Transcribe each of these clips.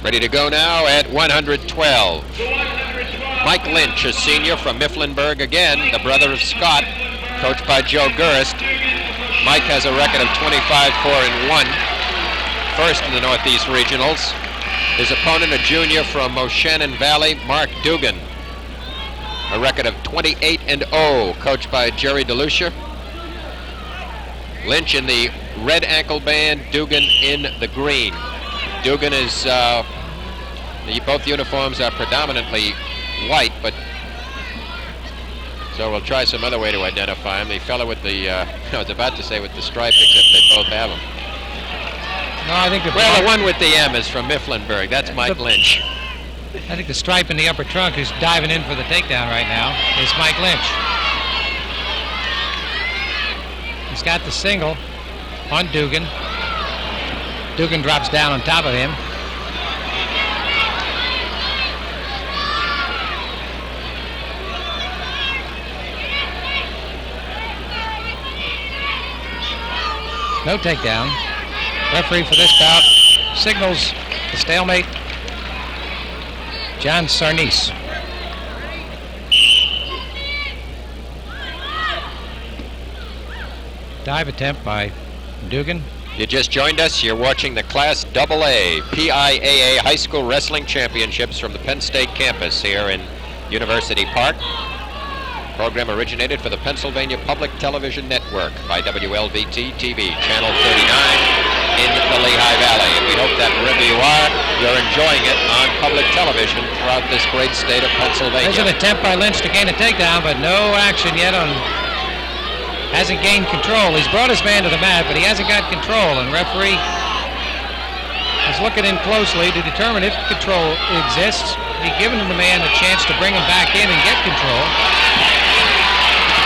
Ready to go now at 112. Mike Lynch, a senior from Mifflinburg again, the brother of Scott, coached by Joe Gurst. Mike has a record of 25-4-1, first in the Northeast Regionals. His opponent, a junior from Moshannon Valley, Mark Dugan, a record of 28-0, coached by Jerry DeLucia. Lynch in the red ankle band, Dugan in the green. Dugan is, both uniforms are predominantly white, but so we'll try some other way to identify him. The fellow with the, I was about to say with the stripe, except they both have them. No, I think the one with the M is from Mifflinburg. That's Mike Lynch. I think the stripe in the upper trunk, who's diving in for the takedown right now, is Mike Lynch. He's got the single on Dugan. Dugan drops down on top of him. No takedown. Referee for this bout signals the stalemate. John Sarnice. Dive attempt by Dugan. You just joined us. You're watching the Class AA PIAA High School Wrestling Championships from the Penn State campus here in University Park. The program originated for the Pennsylvania Public Television Network by WLVT TV, Channel 39 in the Lehigh Valley. And we hope that wherever you are, you're enjoying it on public television throughout this great state of Pennsylvania. There's an attempt by Lynch to gain a takedown, but no action yet on... Hasn't gained control. He's brought his man to the mat, but he hasn't got control, and referee is looking in closely to determine if control exists. He's given the man a chance to bring him back in and get control.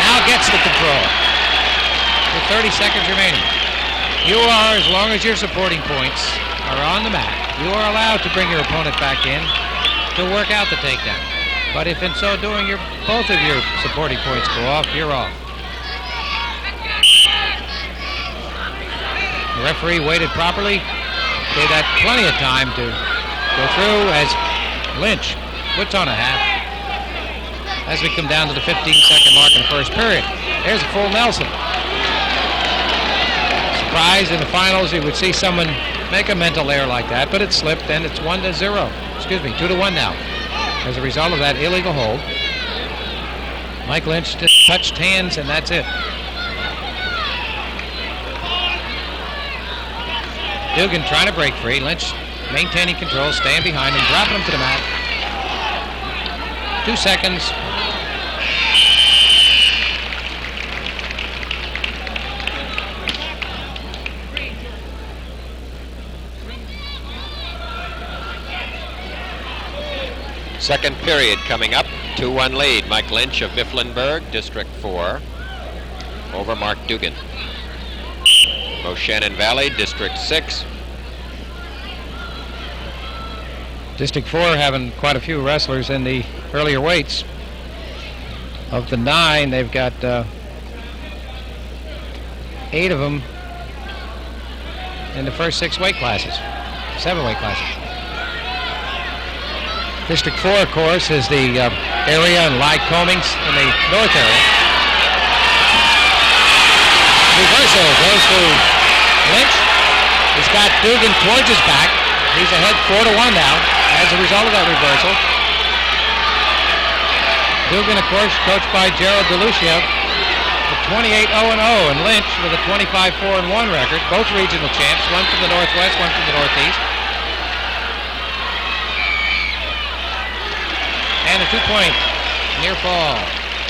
Now gets the control. With 30 seconds remaining. You are, as long as your supporting points are on the mat, you are allowed to bring your opponent back in to work out the takedown. But if in so doing both of your supporting points go off, you're off. The referee waited properly, gave that plenty of time to go through as Lynch puts on a half. As we come down to the 15-second mark in the first period, there's a full Nelson. Surprised in the finals you would see someone make a mental error like that, but it slipped and it's 1-0. Excuse me, 2-1 now. As a result of that illegal hold, Mike Lynch just touched hands and that's it. Dugan trying to break free. Lynch maintaining control, staying behind him, dropping him to the mat. 2 seconds. Second period coming up. 2-1 lead. Mike Lynch of Mifflinburg, District 4, over Mark Dugan. Moshannon Valley, District 6. District 4 having quite a few wrestlers in the earlier weights. Of the 9, they've got 8 of them in the first 6 weight classes, 7 weight classes. District 4, of course, is the area in Lycoming in the north area. Reversal goes to Lynch. He's got Dugan towards his back. He's ahead 4-1 now as a result of that reversal. Dugan, of course, coached by Gerald DeLucia, with 28-0-0, and Lynch with a 25-4-1 record. Both regional champs, one from the Northwest, one from the Northeast. And a 2-point near fall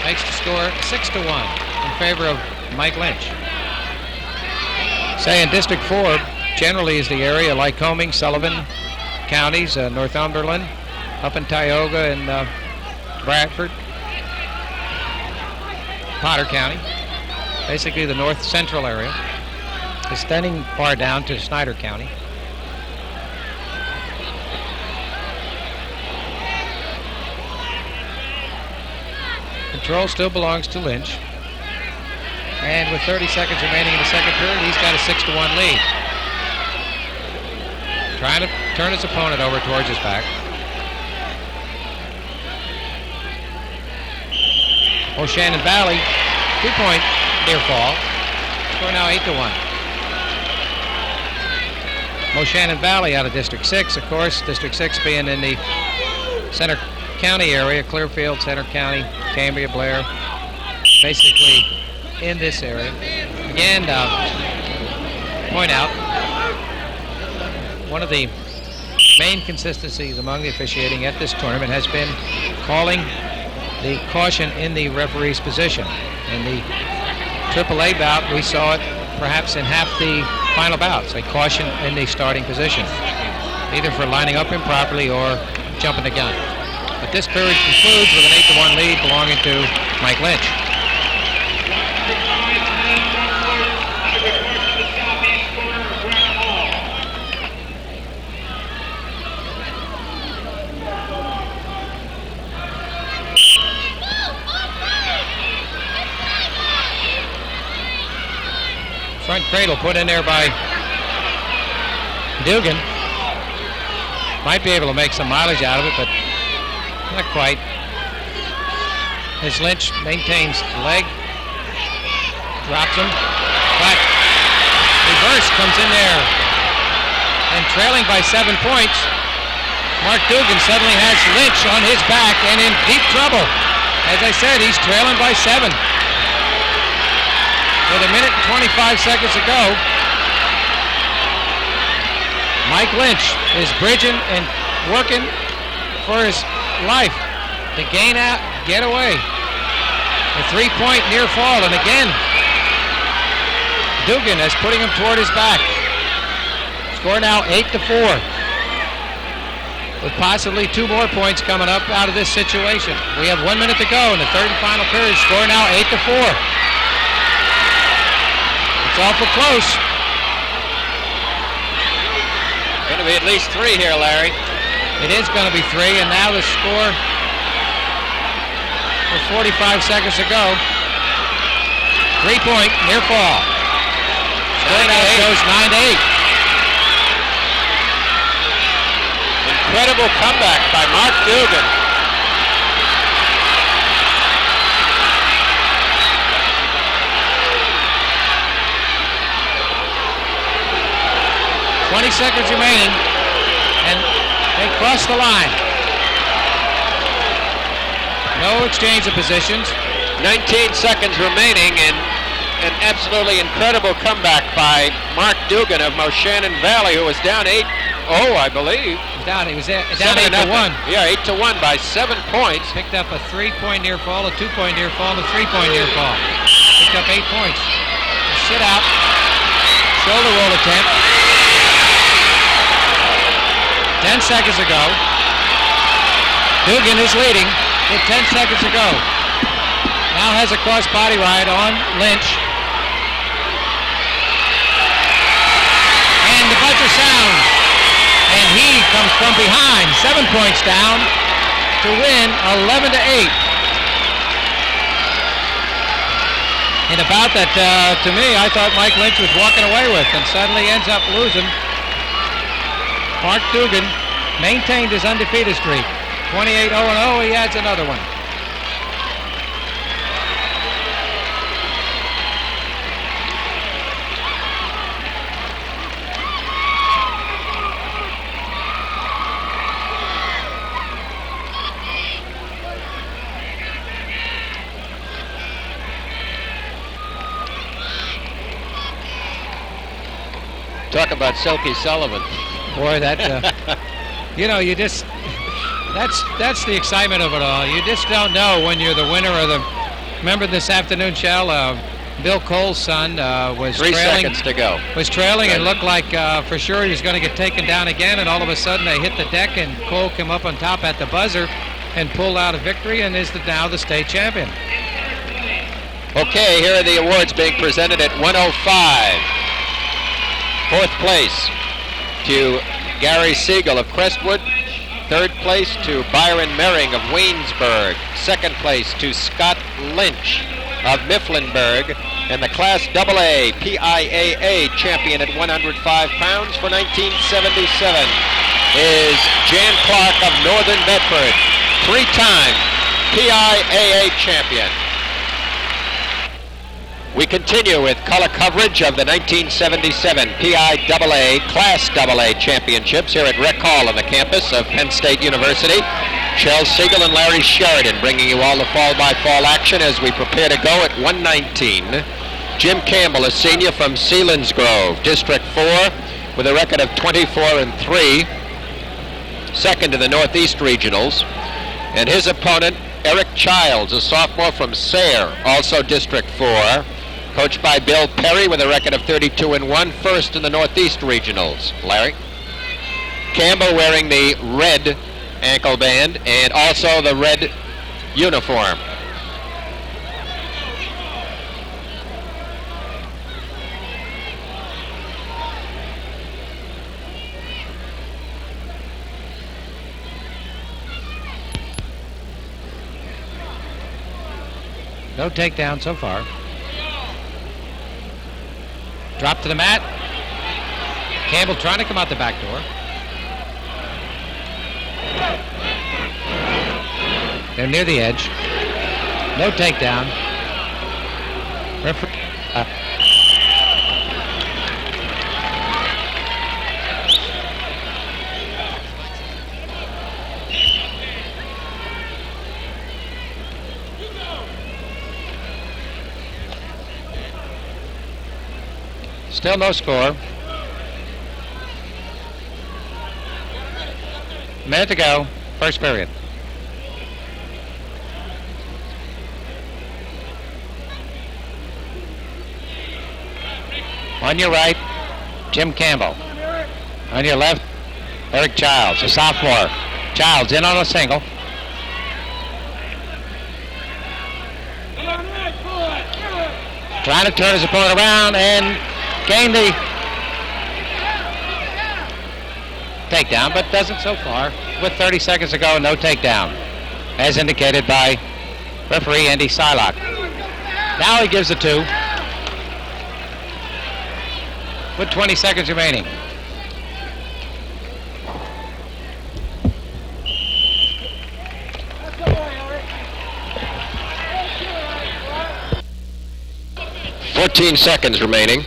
makes the score 6-1 in favor of Mike Lynch. Say in District 4 generally is the area Lycoming, Sullivan counties, Northumberland, up in Tioga and Bradford, Potter County, basically the north central area, extending far down to Snyder County. Control still belongs to Lynch. And with 30 seconds remaining in the second period, he's got a 6-1 lead. Trying to turn his opponent over towards his back. Shannon Valley, 2-point near fall. Score now 8-1. Shannon Valley out of District 6, of course. District 6 being in the Center County area, Clearfield, Center County, Cambria, Blair, basically in this area. Again, point out, one of the main consistencies among the officiating at this tournament has been calling the caution in the referee's position. In the AAA bout, we saw it perhaps in half the final bouts, a caution in the starting position, either for lining up improperly or jumping the gun. But this period concludes with an 8-1 lead belonging to Mike Lynch. Front cradle put in there by Dugan. Might be able to make some mileage out of it, but not quite. As Lynch maintains the leg, drops him, but reverse comes in there. And trailing by 7 points, Mark Dugan suddenly has Lynch on his back and in deep trouble. As I said, he's trailing by 7. With 1 minute and 25 seconds to go, Mike Lynch is bridging and working for his life to gain out, get away. A 3-point near fall, and again, Dugan is putting him toward his back. Score now 8-4, with possibly 2 more points coming up out of this situation. We have 1 minute to go in the third and final period. Score now 8-4. It's awful close. Going to be at least 3 here, Larry. It is going to be 3, and now the score with 45 seconds to go. 3-point near fall. Score now shows 9-8. Incredible comeback by Mark Dugan. Seconds remaining, and they cross the line. No exchange of positions. 19 seconds remaining, and an absolutely incredible comeback by Mark Dugan of Moshannon Valley, who was down 8-0, I believe. He was down 8-1. Yeah, 8-1 by 7 points. Picked up a 3-point near fall, a 2-point near fall, and a 3-point near fall. Picked up 8 points. A sit out, shoulder roll attempt. 10 seconds to go. Dugan is leading with 10 seconds to go. Now has a cross body ride on Lynch. And the buzzer sounds. And he comes from behind, 7 points down to win 11-8. In a bout that, to me, I thought Mike Lynch was walking away with, and suddenly ends up losing. Mark Dugan maintained his undefeated streak. 28-0-0, he adds another one. Talk about Silky Sullivan. Boy, that, that's the excitement of it all. You just don't know when you're the winner of the, remember this afternoon, Shell, Bill Cole's son was 3 trailing. seconds to go. Was trailing and looked like for sure he was going to get taken down again, and all of a sudden they hit the deck and Cole came up on top at the buzzer and pulled out a victory and is now the state champion. Okay, here are the awards being presented at 105. 4th place to Gary Siegel of Crestwood. 3rd place to Byron Mering of Waynesburg. 2nd place to Scott Lynch of Mifflinburg. And the Class AA PIAA champion at 105 pounds for 1977, is Jan Clark of Northern Bedford, three-time PIAA champion. We continue with color coverage of the 1977 PIAA Class AA Championships here at Rec Hall on the campus of Penn State University. Shel Siegel and Larry Sheridan bringing you all the fall-by-fall action as we prepare to go at 119. Jim Campbell, a senior from Selinsgrove, District 4, with a record of 24-3, second in the Northeast Regionals. And his opponent, Eric Childs, a sophomore from Sayre, also District 4, coached by Bill Perry with a record of 32-1, first in the Northeast Regionals. Larry? Campbell wearing the red ankle band and also the red uniform. No takedown so far. Drop to the mat. Campbell trying to come out the back door. They're near the edge. No takedown. Referee. Still no score. Minute to go, first period. On your right, Jim Campbell. On your left, Eric Childs, a sophomore. Childs in on a single. Trying to turn his opponent around and gain the takedown, but doesn't so far. With 30 seconds to go, no takedown, as indicated by referee Andy Silock. Now he gives the two. With 20 seconds remaining. $14 seconds remaining.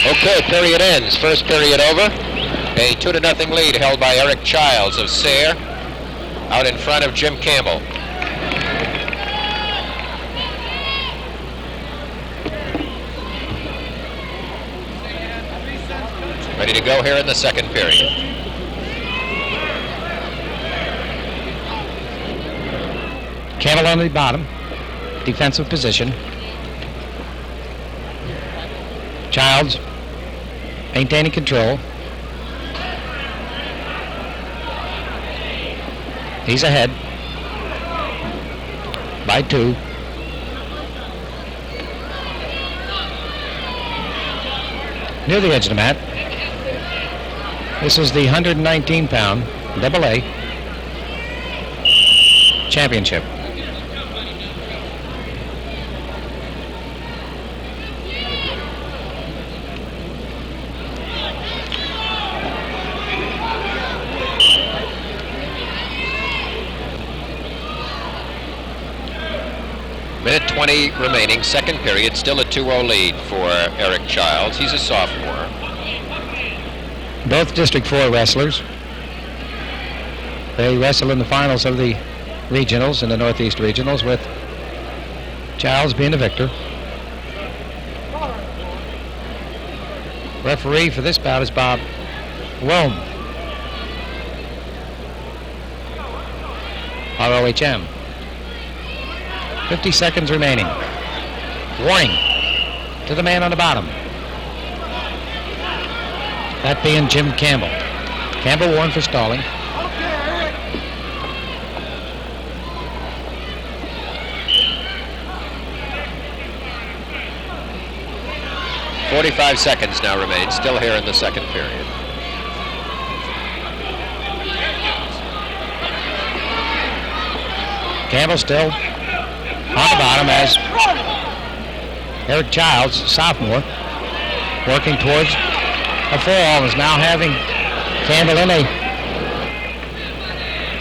Okay, period ends. First period over. A 2-0 lead held by Eric Childs of Sayre, out in front of Jim Campbell. Ready to go here in the second period. Campbell on the bottom, defensive position. Childs maintaining control. He's ahead by 2. Near the edge of the mat. This is the 119-pound AA championship. Minute 20 remaining, second period, still a 2-0 lead for Eric Childs. He's a sophomore. Both District 4 wrestlers. They wrestle in the finals of the regionals, in the Northeast Regionals, with Childs being the victor. Referee for this bout is Bob Rome, ROHM. 50 seconds remaining. Warning to the man on the bottom. That being Jim Campbell. Campbell warned for stalling. 45 seconds now remain, still here in the second period. Campbell still on the bottom as Eric Childs, sophomore, working towards a fall, is now having Campbell in a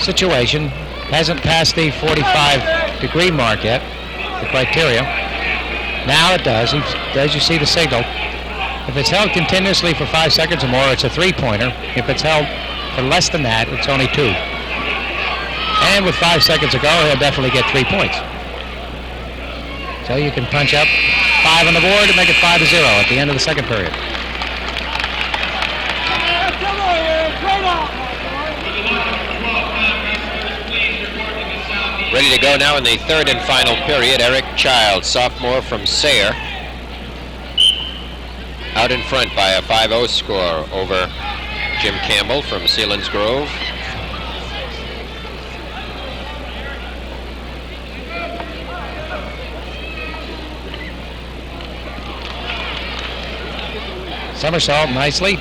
situation, hasn't passed the 45-degree mark yet, the criteria. Now it does, and as you see the signal, if it's held continuously for 5 seconds or more, it's a three-pointer. If it's held for less than that, it's only 2. And with 5 seconds to go, he'll definitely get 3 points. So you can punch up 5 on the board and make it 5-0 at the end of the second period. Ready to go now in the third and final period. Eric Childs, sophomore from Sayre, out in front by a 5-0 score over Jim Campbell from Selinsgrove. Somersault nicely.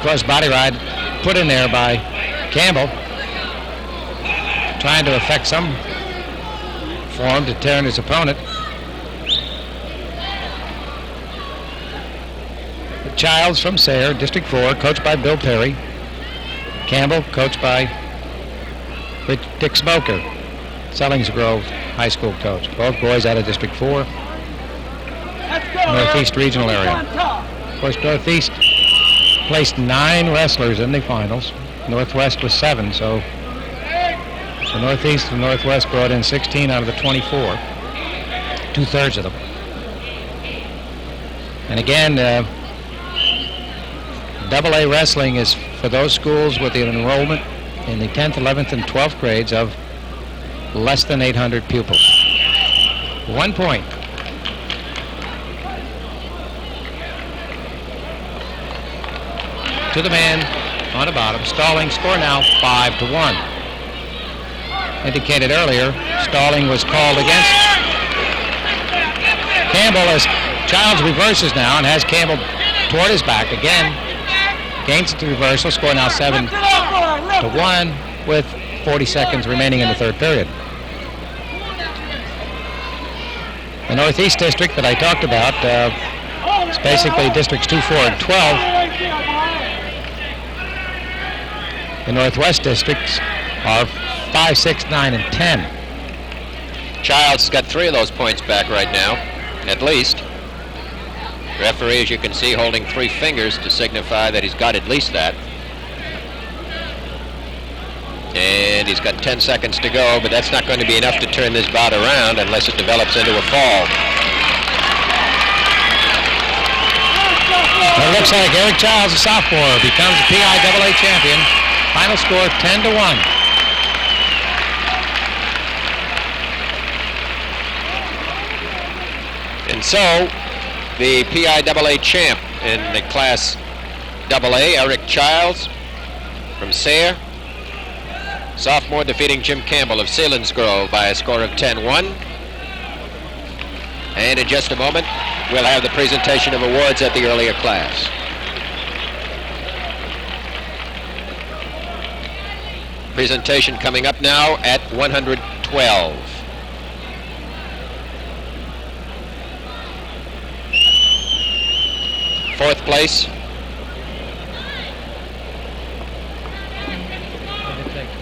Cross body ride put in there by Campbell, trying to affect some form to turn his opponent. Childs from Sayre, District 4, coached by Bill Perry. Campbell, coached by Dick Smoker, Selinsgrove High School coach. Both boys out of District 4, Northeast regional area. Of course, Northeast placed 9 wrestlers in the finals. Northwest was 7, so the Northeast and Northwest brought in 16 out of the 24, 2/3 of them. And again, AA wrestling is for those schools with an enrollment in the 10th, 11th, and 12th grades of less than 800 pupils. 1 point. To the man on the bottom. Stalling, score now 5-1. Indicated earlier, stalling was called against Campbell as Childs reverses now and has Campbell toward his back again. Gains the reversal, score now 7-1 with 40 seconds remaining in the third period. The Northeast District that I talked about is basically districts 2, 4, and 12. The Northwest districts are 5, 6, 9, and 10. Childs got 3 of those points back right now, at least. Referee, as you can see, holding 3 fingers to signify that he's got at least that. And he's got 10 seconds to go, but that's not going to be enough to turn this bout around unless it develops into a fall. It looks like Eric Childs, a sophomore, becomes the PIAA champion. Final score 10-1. And so, the PIAA champ in the Class AA, Eric Childs from Sayre, sophomore, defeating Jim Campbell of Selinsgrove by a score of 10-1. And in just a moment, we'll have the presentation of awards at the earlier class. Presentation coming up now at 112. Fourth place,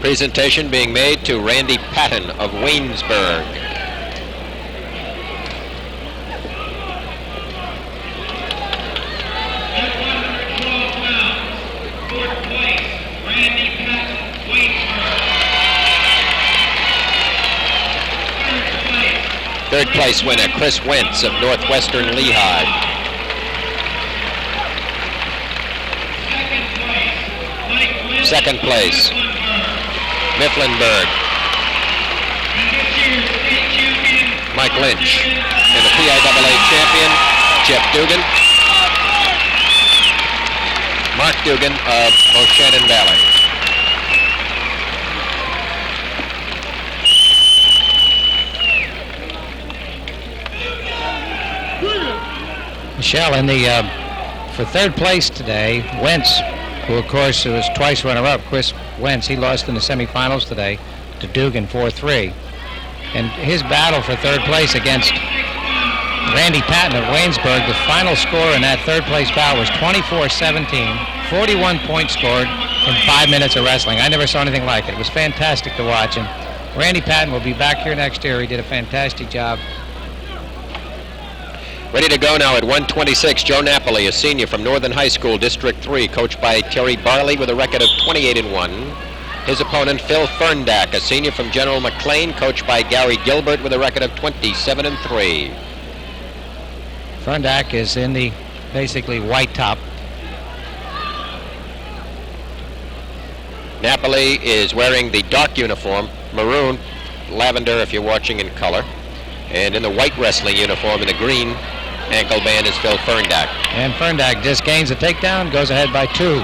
presentation being made to Randy Patton of Waynesburg. Third place winner, Chris Wentz of Northwestern Lehigh. Second place, Mifflinburg, Mike Lynch. And the PIAA champion, Jeff Dugan. Mark Dugan of Moshannon Valley. Michelle, in the for third place today, Wentz, who of course was twice runner-up, Chris Wentz, he lost in the semifinals today to Dugan 4-3. And his battle for third place against Randy Patton of Waynesburg, the final score in that third place bout was 24-17, 41 points scored in 5 minutes of wrestling. I never saw anything like it. It was fantastic to watch. And Randy Patton will be back here next year. He did a fantastic job. Ready to go now at 126, Joe Napoli, a senior from Northern High School, District 3, coached by Terry Barley with a record of 28-1. His opponent, Phil Ferndak, a senior from General McLean, coached by Gary Gilbert with a record of 27-3. Ferndak is in the basically white top. Napoli is wearing the dark uniform, maroon, lavender if you're watching in color, and in the white wrestling uniform in the green ankle band is Phil Ferndak. And Ferndak just gains a takedown, goes ahead by 2.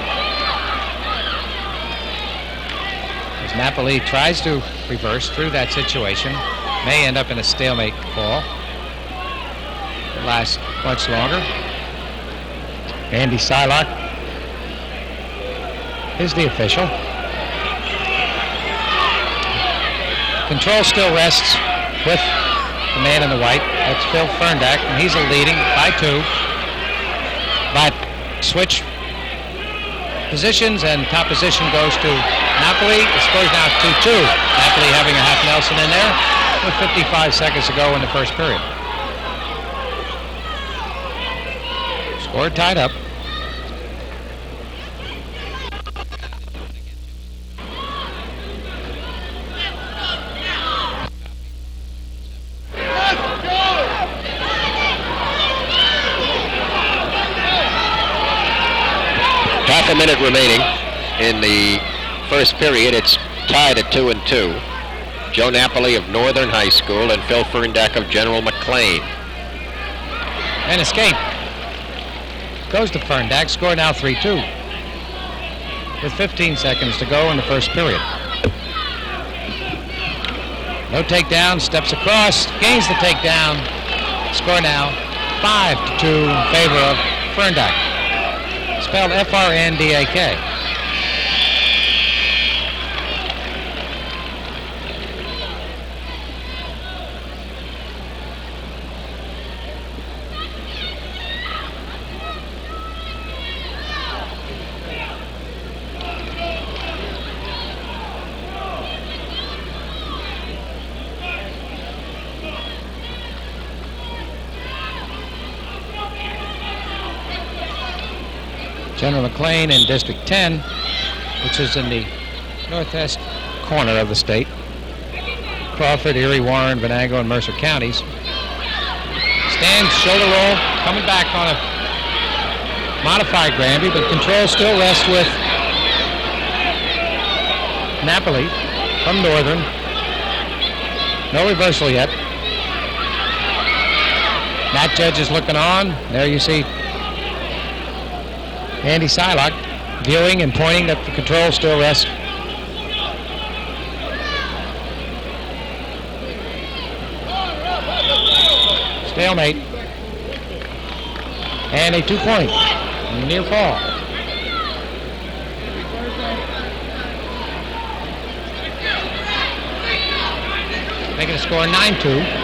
As Napoli tries to reverse through that situation, may end up in a stalemate fall. It lasts much longer. Andy Silock is the official. Control still rests with the man in the white. That's Phil Ferndak, and he's leading by 2. But switch positions, and top position goes to Napoli. The score's now 2-2. Napoli having a half Nelson in there with 55 seconds to go in the first period. Score tied up. Half a minute remaining in the first period. It's tied at 2-2. Joe Napoli of Northern High School and Phil Ferndak of General McLean. An escape. Goes to Ferndak. Score now 3-2. With 15 seconds to go in the first period. No takedown. Steps across. Gains the takedown. Score now 5-2 in favor of Ferndak. Spelled F-R-N-D-A-K. General McLean in District 10, which is in the northwest corner of the state. Crawford, Erie, Warren, Venango, and Mercer counties. Stands, shoulder roll, coming back on a modified Granby, but control still rests with Napoli from Northern. No reversal yet. Matt Judge is looking on. There you see Andy Silock viewing and pointing that the control still rests. Stalemate. And a 2-point near fall. Making a score 9-2.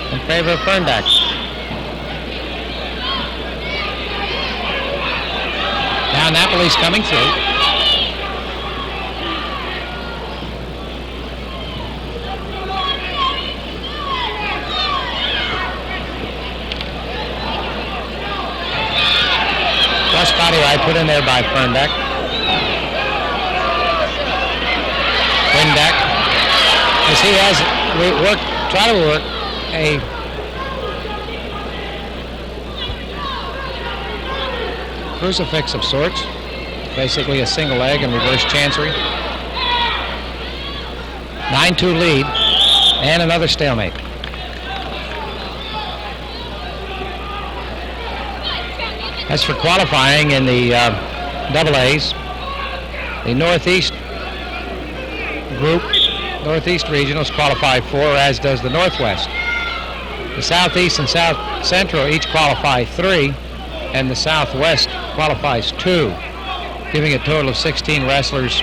In favor of Ferndak. Now Napoli's coming through. Cross body right put in there by Ferndak. Ferndak, as he has try to work a crucifix of sorts, basically a single leg and reverse chancery. 9-2 lead and another stalemate. As for qualifying in the double A's, the Northeast group Northeast Regionals qualify 4, as does the Northwest. The Southeast and South Central each qualify 3, and the Southwest qualifies 2, giving a total of 16 wrestlers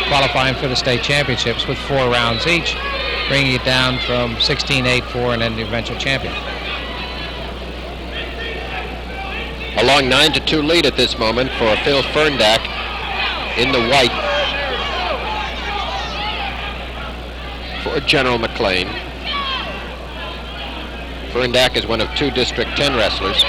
qualifying for the state championships with 4 rounds each, bringing it down from 16, 8, 4, and then the eventual champion. A long 9-2 lead at this moment for Phil Ferndak in the white for General McLean. Ferndak is one of 2 District 10 wrestlers.